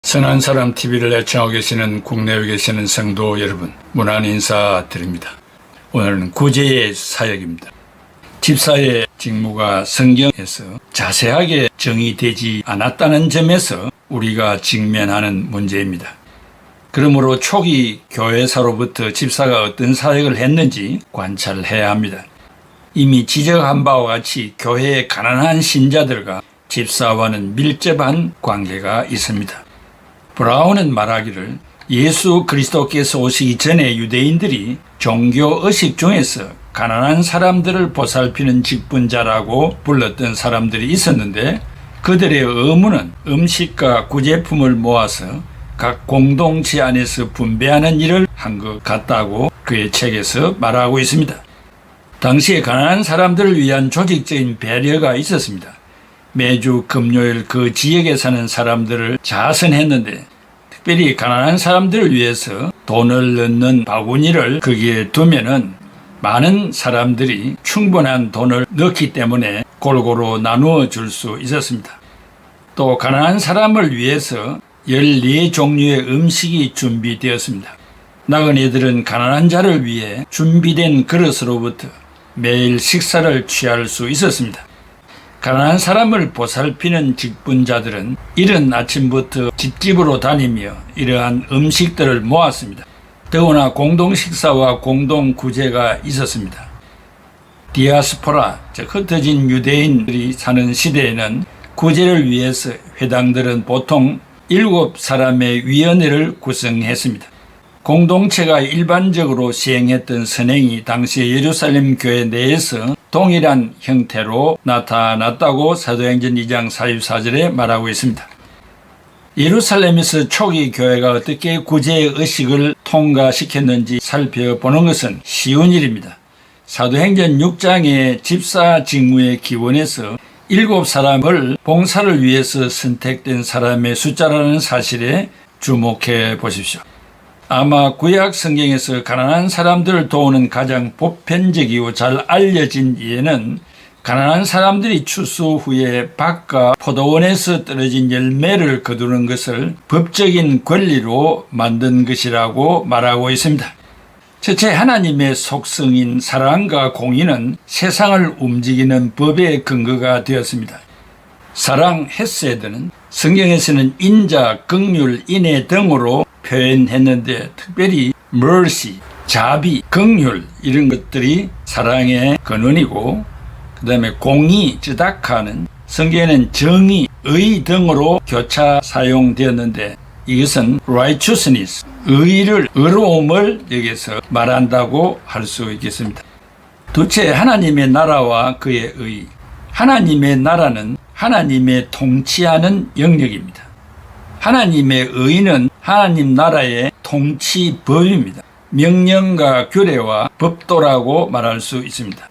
선한 사람 TV를 애청하고 계시는 국내에 계시는 성도 여러분, 문안 인사드립니다. 오늘은 구제의 사역입니다. 집사의 직무가 성경에서 자세하게 정의되지 않았다는 점에서 우리가 직면하는 문제입니다. 그러므로 초기 교회사로부터 집사가 어떤 사역을 했는지 관찰해야 합니다. 이미 지적한 바와 같이 교회의 가난한 신자들과 집사와는 밀접한 관계가 있습니다. 브라운은 말하기를 예수 그리스도께서 오시기 전에 유대인들이 종교 의식 중에서 가난한 사람들을 보살피는 직분자라고 불렀던 사람들이 있었는데, 그들의 의무는 음식과 구제품을 모아서 각 공동체 안에서 분배하는 일을 한 것 같다고 그의 책에서 말하고 있습니다. 당시에 가난한 사람들을 위한 조직적인 배려가 있었습니다. 매주 금요일 그 지역에 사는 사람들을 자선했는데, 특별히 가난한 사람들을 위해서 돈을 넣는 바구니를 거기에 두면은 많은 사람들이 충분한 돈을 넣기 때문에 골고루 나누어 줄 수 있었습니다. 또 가난한 사람을 위해서 14종류의 음식이 준비되었습니다. 나그네들은 가난한 자를 위해 준비된 그릇으로부터 매일 식사를 취할 수 있었습니다. 가난한 사람을 보살피는 직분자들은 이른 아침부터 집집으로 다니며 이러한 음식들을 모았습니다. 더구나 공동 식사와 공동 구제가 있었습니다. 디아스포라, 즉 흩어진 유대인들이 사는 시대에는 구제를 위해서 회당들은 보통 7사람의 위원회를 구성했습니다. 공동체가 일반적으로 시행했던 선행이 당시 예루살렘 교회 내에서 동일한 형태로 나타났다고 사도행전 2장 44절에 말하고 있습니다. 예루살렘에서 초기 교회가 어떻게 구제의 의식을 통과시켰는지 살펴보는 것은 쉬운 일입니다. 사도행전 6장의 집사 직무의 기원에서 7사람을 봉사를 위해서 선택된 사람의 숫자라는 사실에 주목해 보십시오. 아마 구약 성경에서 가난한 사람들을 도우는 가장 보편적이고 잘 알려진 예는 가난한 사람들이 추수 후에 밭과 포도원에서 떨어진 열매를 거두는 것을 법적인 권리로 만든 것이라고 말하고 있습니다. 첫째, 하나님의 속성인 사랑과 공의는 세상을 움직이는 법의 근거가 되었습니다. 사랑, 헤세드는 성경에서는 인자, 긍휼, 인애 등으로 표현했는데, 특별히 mercy, 자비, 긍휼 이런 것들이 사랑의 근원이고, 그 다음에 공의, 쯔다카는 성경에는 정의, 의 등으로 교차 사용되었는데, 이것은 righteousness, 의로움을 여기서 말한다고 할 수 있겠습니다. 둘째, 하나님의 나라와 그의 의. 하나님의 나라는 하나님의 통치하는 영역입니다. 하나님의 의는 하나님 나라의 통치법입니다. 명령과 규례와 법도라고 말할 수 있습니다.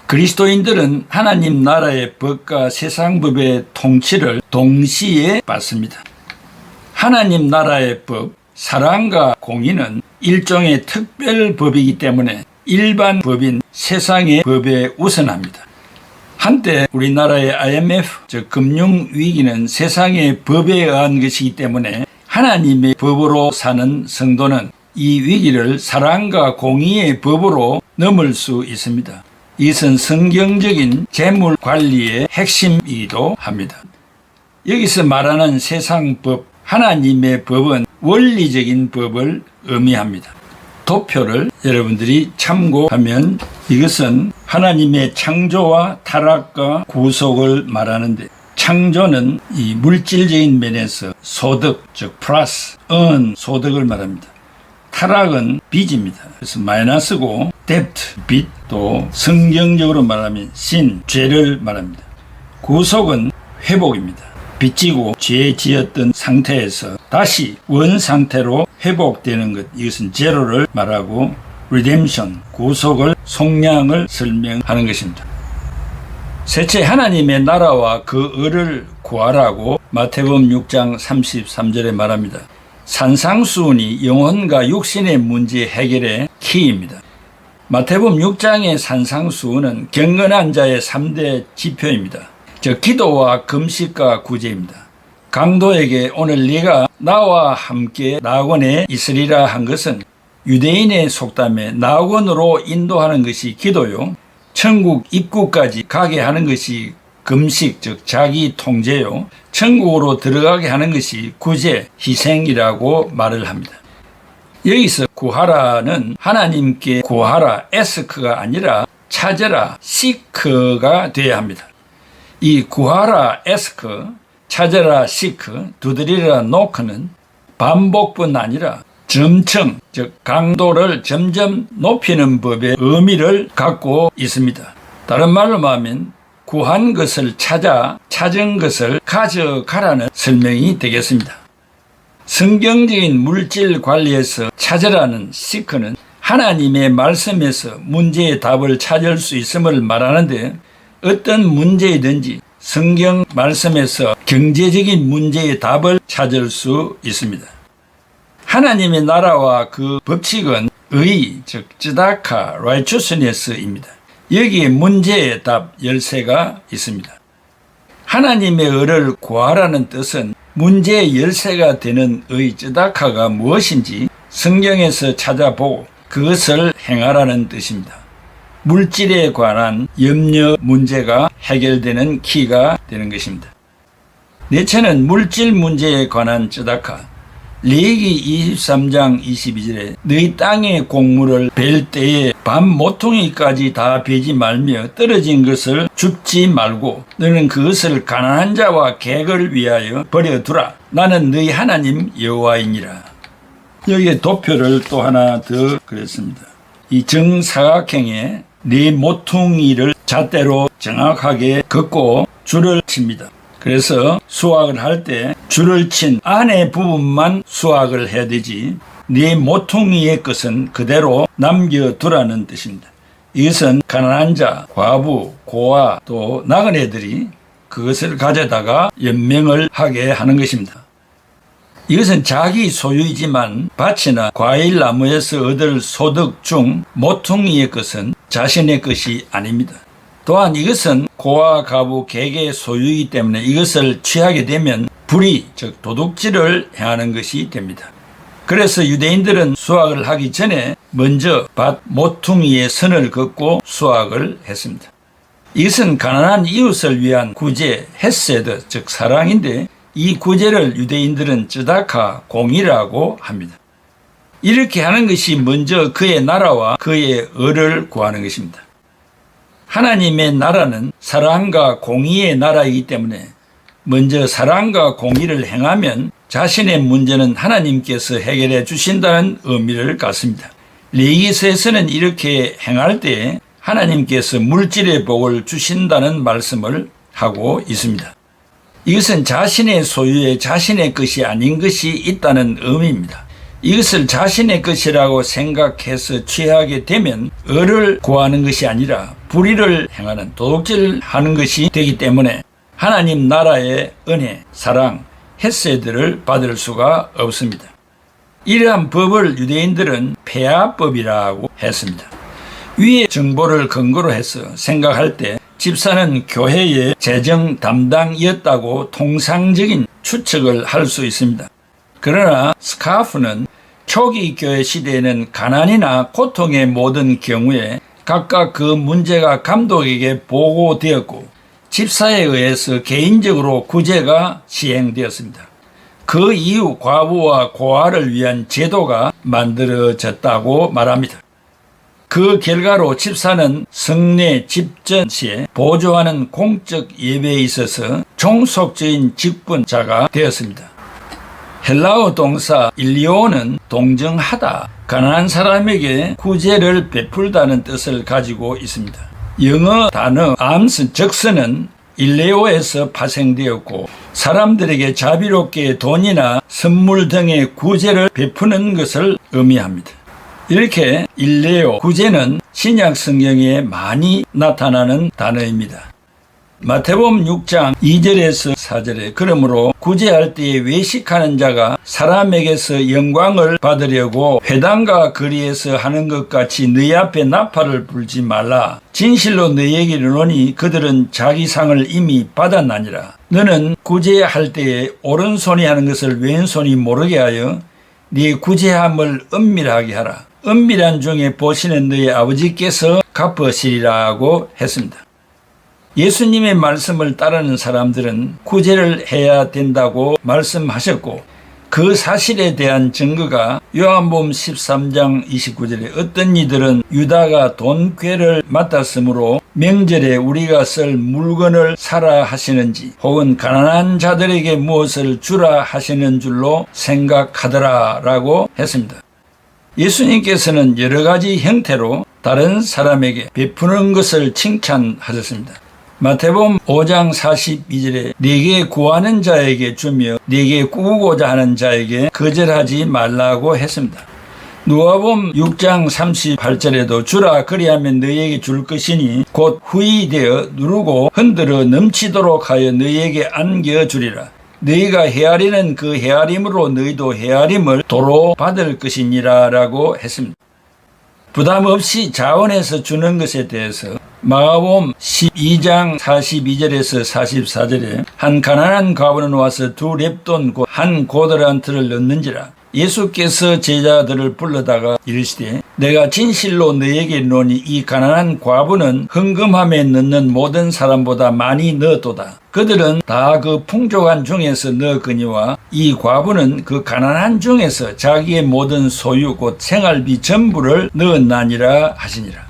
그리스도인들은 하나님 나라의 법과 세상 법의 통치를 동시에 받습니다. 하나님 나라의 법, 사랑과 공의는 일종의 특별 법이기 때문에 일반 법인 세상의 법에 우선합니다. 한때 우리나라의 IMF, 즉 금융위기는 세상의 법에 의한 것이기 때문에 하나님의 법으로 사는 성도는 이 위기를 사랑과 공의의 법으로 넘을 수 있습니다. 이것은 성경적인 재물 관리의 핵심이기도 합니다. 여기서 말하는 세상 법, 하나님의 법은 원리적인 법을 의미합니다. 도표를 여러분들이 참고하면 이것은 하나님의 창조와 타락과 구속을 말하는데, 창조는 이 물질적인 면에서 소득, 즉 플러스, 소득을 말합니다. 타락은 빚입니다. 그래서 마이너스고, 데프트, 빚, 또 성경적으로 말하면 신, 죄를 말합니다. 구속은 회복입니다. 빚지고 죄 지었던 상태에서 다시 원 상태로 회복되는 것, 이것은 제로를 말하고, redemption, 구속을, 속량을 설명하는 것입니다. 셋째, 하나님의 나라와 그 의를 구하라고 마태복음 6장 33절에 말합니다. 산상수훈이 영혼과 육신의 문제 해결의 키입니다. 마태복음 6장의 산상수훈은 경건한 자의 3대 지표입니다. 즉 기도와 금식과 구제입니다. 강도에게 오늘 네가 나와 함께 나원에 있으리라 한 것은 유대인의 속담에 나원으로 인도하는 것이 기도요, 천국 입구까지 가게 하는 것이 금식, 즉 자기 통제요, 천국으로 들어가게 하는 것이 구제, 희생이라고 말을 합니다. 여기서 구하라는 하나님께 구하라, 에스크가 아니라 찾아라, 시크가 되어야 합니다. 이 구하라, 에스크, 찾아라, 시크, 두드리라, 노크는 반복뿐 아니라 점층, 즉 강도를 점점 높이는 법의 의미를 갖고 있습니다. 다른 말로 말하면 구한 것을 찾아 찾은 것을 가져가라는 설명이 되겠습니다. 성경적인 물질 관리에서 찾으라는 시크는 하나님의 말씀에서 문제의 답을 찾을 수 있음을 말하는데, 어떤 문제이든지 성경 말씀에서 경제적인 문제의 답을 찾을 수 있습니다. 하나님의 나라와 그 법칙은 의, 즉 쯔다카, righteousness입니다. 여기에 문제의 답 열쇠가 있습니다. 하나님의 의를 구하라는 뜻은 문제의 열쇠가 되는 의, 쯔다카가 무엇인지 성경에서 찾아보고 그것을 행하라는 뜻입니다. 물질에 관한 염려 문제가 해결되는 키가 되는 것입니다. 넷째는 물질 문제에 관한 쯔다카. 레위기 23장 22절에 너희 땅의 곡물을 벨 때에 밤 모퉁이까지 다 베지 말며 떨어진 것을 줍지 말고 너는 그것을 가난한 자와 객을 위하여 버려두라. 나는 너희 하나님 여호와이니라. 여기에 도표를 또 하나 더 그렸습니다. 이 정사각형에 네 모퉁이를 잣대로 정확하게 긋고 줄을 칩니다. 그래서 수확을 할 때 줄을 친 안의 부분만 수확을 해야 되지, 네 모퉁이의 것은 그대로 남겨두라는 뜻입니다. 이것은 가난한 자, 과부, 고아, 또 나그네들이 그것을 가져다가 연명을 하게 하는 것입니다. 이것은 자기 소유이지만 밭이나 과일 나무에서 얻을 소득 중 모퉁이의 것은 자신의 것이 아닙니다. 또한 이것은 고아, 가부, 객의 소유이기 때문에 이것을 취하게 되면 불의, 즉 도둑질을 행하는 것이 됩니다. 그래서 유대인들은 수확을 하기 전에 먼저 밭 모퉁이에 선을 긋고 수확을 했습니다. 이것은 가난한 이웃을 위한 구제, 헤세드, 즉 사랑인데, 이 구제를 유대인들은 쯔다카, 공의라고 합니다. 이렇게 하는 것이 먼저 그의 나라와 그의 의를 구하는 것입니다. 하나님의 나라는 사랑과 공의의 나라이기 때문에 먼저 사랑과 공의를 행하면 자신의 문제는 하나님께서 해결해 주신다는 의미를 갖습니다. 레위기서에서는 이렇게 행할 때 하나님께서 물질의 복을 주신다는 말씀을 하고 있습니다. 이것은 자신의 소유에 자신의 것이 아닌 것이 있다는 의미입니다. 이것을 자신의 것이라고 생각해서 취하게 되면 의를 구하는 것이 아니라 불의를 행하는, 도둑질을 하는 것이 되기 때문에 하나님 나라의 은혜, 사랑, 헤세드를 받을 수가 없습니다. 이러한 법을 유대인들은 폐하법이라고 했습니다. 위의 정보를 근거로 해서 생각할 때 집사는 교회의 재정 담당이었다고 통상적인 추측을 할 수 있습니다. 그러나 스카프는 초기 교회 시대에는 가난이나 고통의 모든 경우에 각각 그 문제가 감독에게 보고되었고 집사에 의해서 개인적으로 구제가 시행되었습니다. 그 이후 과부와 고아를 위한 제도가 만들어졌다고 말합니다. 그 결과로 집사는 성례 집전 시에 보조하는 공적 예배에 있어서 종속적인 직분자가 되었습니다. 헬라어 동사 일리오는 동정하다, 가난한 사람에게 구제를 베풀다는 뜻을 가지고 있습니다. 영어 단어 암스, 적스는 일레오에서 파생되었고 사람들에게 자비롭게 돈이나 선물 등의 구제를 베푸는 것을 의미합니다. 이렇게 일레오, 구제는 신약 성경에 많이 나타나는 단어입니다. 마태복음 6장 2절에서 4절에 그러므로 구제할 때에 외식하는 자가 사람에게서 영광을 받으려고 회당과 거리에서 하는 것 같이 너희 앞에 나팔을 불지 말라. 진실로 너희에게 이르노니 그들은 자기 상을 이미 받았나니라. 너는 구제할 때에 오른손이 하는 것을 왼손이 모르게 하여 네 구제함을 은밀하게 하라. 은밀한 중에 보시는 너희 아버지께서 갚으시리라고 했습니다. 예수님의 말씀을 따르는 사람들은 구제를 해야 된다고 말씀하셨고 그 사실에 대한 증거가 요한복음 13장 29절에 어떤 이들은 유다가 돈괴를 맡았으므로 명절에 우리가 쓸 물건을 사라 하시는지 혹은 가난한 자들에게 무엇을 주라 하시는 줄로 생각하더라라고 했습니다. 예수님께서는 여러 가지 형태로 다른 사람에게 베푸는 것을 칭찬하셨습니다. 마태복음 5장 42절에 네게 구하는 자에게 주며 네게 꾸고자 하는 자에게 거절하지 말라고 했습니다. 누가복음 6장 38절에도 주라 그리하면 너희에게 줄 것이니 곧 후히 되어 누르고 흔들어 넘치도록 하여 너희에게 안겨주리라. 너희가 헤아리는 그 헤아림으로 너희도 헤아림을 도로 받을 것이니라 라고 했습니다. 부담 없이 자원해서 주는 것에 대해서 마가복음 12장 42절에서 44절에 한 가난한 과부는 와서 2렙돈 곧 한 고더란트를 넣는지라. 예수께서 제자들을 불러다가 이르시되 내가 진실로 너희에게 이르노니 이 가난한 과부는 헌금함에 넣는 모든 사람보다 많이 넣었도다. 그들은 다 그 풍족한 중에서 넣었거니와 이 과부는 그 가난한 중에서 자기의 모든 소유 곧 생활비 전부를 넣었나니라 하시니라.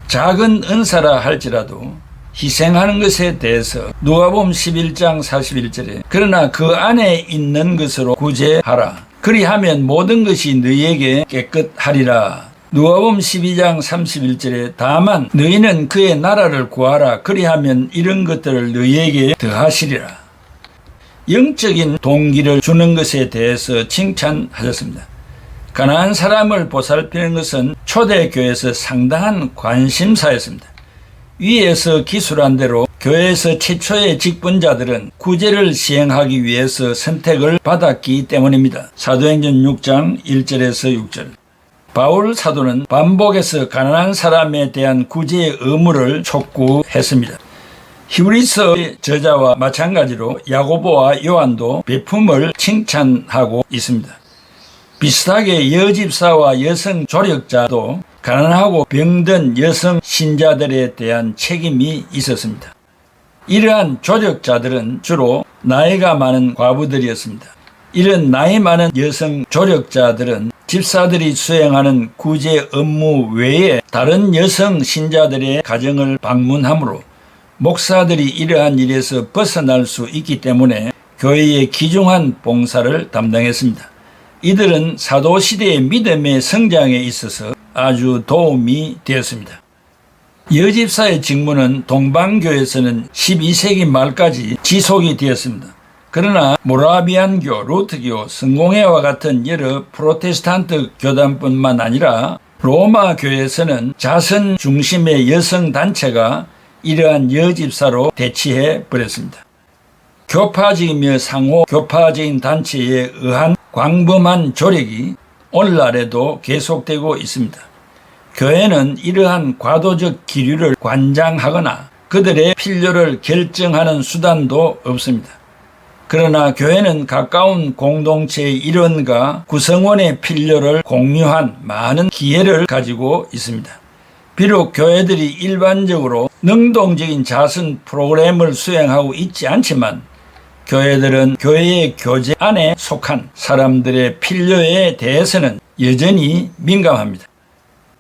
작은 은사라 할지라도 희생하는 것에 대해서 누가복음 11장 41절에 그러나 그 안에 있는 것으로 구제하라. 그리하면 모든 것이 너희에게 깨끗하리라. 누가복음 12장 31절에 다만 너희는 그의 나라를 구하라. 그리하면 이런 것들을 너희에게 더하시리라. 영적인 동기를 주는 것에 대해서 칭찬하셨습니다. 가난한 사람을 보살피는 것은 초대교회에서 상당한 관심사였습니다. 위에서 기술한 대로 교회에서 최초의 직분자들은 구제를 시행하기 위해서 선택을 받았기 때문입니다. 사도행전 6장 1절에서 6절. 바울 사도는 반복해서 가난한 사람에 대한 구제의 의무를 촉구했습니다. 히브리서 저자와 마찬가지로 야고보와 요한도 베품을 칭찬하고 있습니다. 비슷하게 여집사와 여성 조력자도 가난하고 병든 여성 신자들에 대한 책임이 있었습니다. 이러한 조력자들은 주로 나이가 많은 과부들이었습니다. 이런 나이 많은 여성 조력자들은 집사들이 수행하는 구제 업무 외에 다른 여성 신자들의 가정을 방문하므로 목사들이 이러한 일에서 벗어날 수 있기 때문에 교회의 귀중한 봉사를 담당했습니다. 이들은 사도시대의 믿음의 성장에 있어서 아주 도움이 되었습니다. 여집사의 직무는 동방교에서는 12세기 말까지 지속이 되었습니다. 그러나 모라비안교, 루트교, 성공회와 같은 여러 프로테스탄트 교단뿐만 아니라 로마 교회에서는 자선 중심의 여성 단체가 이러한 여집사로 대치해 버렸습니다. 교파적이며 상호 교파적인 단체에 의한 광범한 조력이 오늘날에도 계속되고 있습니다. 교회는 이러한 과도적 기류를 관장하거나 그들의 필요를 결정하는 수단도 없습니다. 그러나 교회는 가까운 공동체의 일원과 구성원의 필요를 공유한 많은 기회를 가지고 있습니다. 비록 교회들이 일반적으로 능동적인 자선 프로그램을 수행하고 있지 않지만 교회들은 교회의 교제 안에 속한 사람들의 필요에 대해서는 여전히 민감합니다.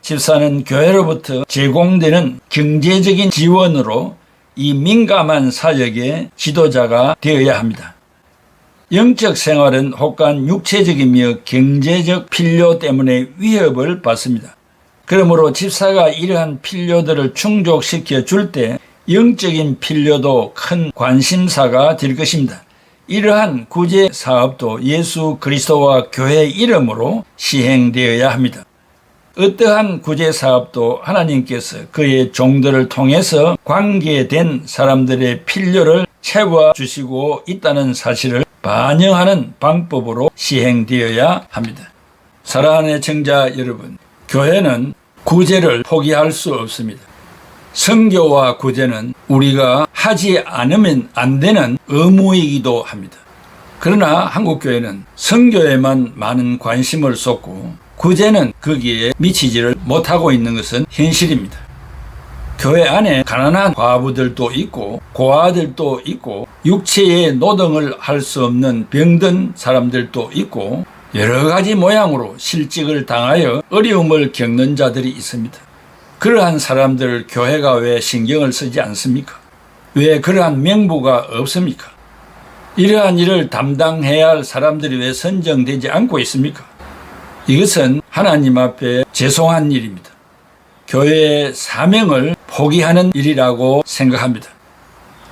집사는 교회로부터 제공되는 경제적인 지원으로 이 민감한 사역의 지도자가 되어야 합니다. 영적 생활은 혹간 육체적이며 경제적 필요 때문에 위협을 받습니다. 그러므로 집사가 이러한 필요들을 충족시켜 줄 때 영적인 필요도 큰 관심사가 될 것입니다. 이러한 구제 사업도 예수 그리스도와 교회 이름으로 시행되어야 합니다. 어떠한 구제 사업도 하나님께서 그의 종들을 통해서 관계된 사람들의 필요를 채워 주시고 있다는 사실을 반영하는 방법으로 시행되어야 합니다. 사랑하는 애청자 여러분, 교회는 구제를 포기할 수 없습니다. 선교와 구제는 우리가 하지 않으면 안 되는 의무이기도 합니다. 그러나 한국교회는 선교에만 많은 관심을 쏟고 구제는 거기에 미치지를 못하고 있는 것은 현실입니다. 교회 안에 가난한 과부들도 있고 고아들도 있고 육체의 노동을 할 수 없는 병든 사람들도 있고 여러 가지 모양으로 실직을 당하여 어려움을 겪는 자들이 있습니다. 그러한 사람들을 교회가 왜 신경을 쓰지 않습니까? 왜 그러한 명부가 없습니까? 이러한 일을 담당해야 할 사람들이 왜 선정되지 않고 있습니까? 이것은 하나님 앞에 죄송한 일입니다. 교회의 사명을 포기하는 일이라고 생각합니다.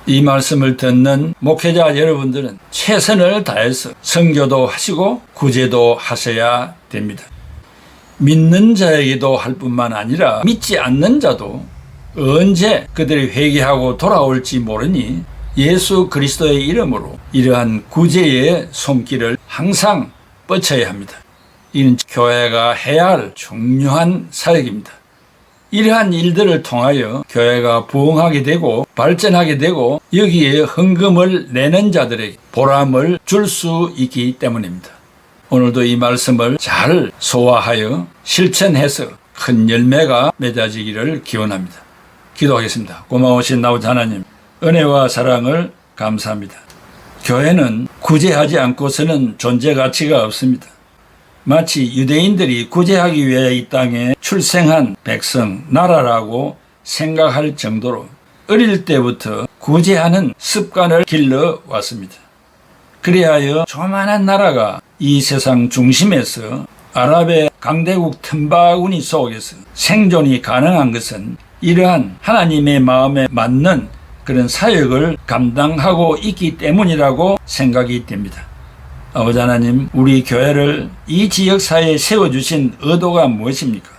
이 말씀을 듣는 목회자 여러분들은 최선을 다해서 선교도 하시고 구제도 하셔야 됩니다. 믿는 자에게도 할 뿐만 아니라 믿지 않는 자도 언제 그들이 회개하고 돌아올지 모르니 예수 그리스도의 이름으로 이러한 구제의 손길을 항상 뻗쳐야 합니다. 이는 교회가 해야 할 중요한 사역입니다. 이러한 일들을 통하여 교회가 부흥하게 되고 발전하게 되고 여기에 헌금을 내는 자들에게 보람을 줄 수 있기 때문입니다. 오늘도 이 말씀을 잘 소화하여 실천해서 큰 열매가 맺어지기를 기원합니다. 기도하겠습니다. 고마우신 아버지 하나님, 은혜와 사랑을 감사합니다. 교회는 구제하지 않고서는 존재 가치가 없습니다. 마치 유대인들이 구제하기 위해 이 땅에 출생한 백성, 나라라고 생각할 정도로 어릴 때부터 구제하는 습관을 길러왔습니다. 그리하여 조만한 나라가 이 세상 중심에서 아랍의 강대국 틈바구니 속에서 생존이 가능한 것은 이러한 하나님의 마음에 맞는 그런 사역을 감당하고 있기 때문이라고 생각이 됩니다. 아버지 하나님, 우리 교회를 이 지역사회에 세워주신 의도가 무엇입니까?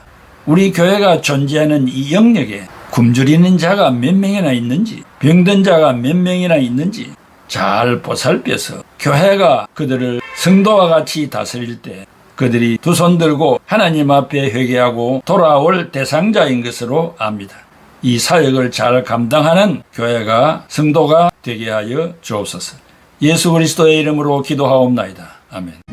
우리 교회가 존재하는 이 영역에 굶주리는 자가 몇 명이나 있는지, 병든 자가 몇 명이나 있는지 잘 보살펴서 교회가 그들을 성도와 같이 다스릴 때 그들이 두 손 들고 하나님 앞에 회개하고 돌아올 대상자인 것으로 압니다. 이 사역을 잘 감당하는 교회가 성도가 되게 하여 주옵소서. 예수 그리스도의 이름으로 기도하옵나이다. 아멘.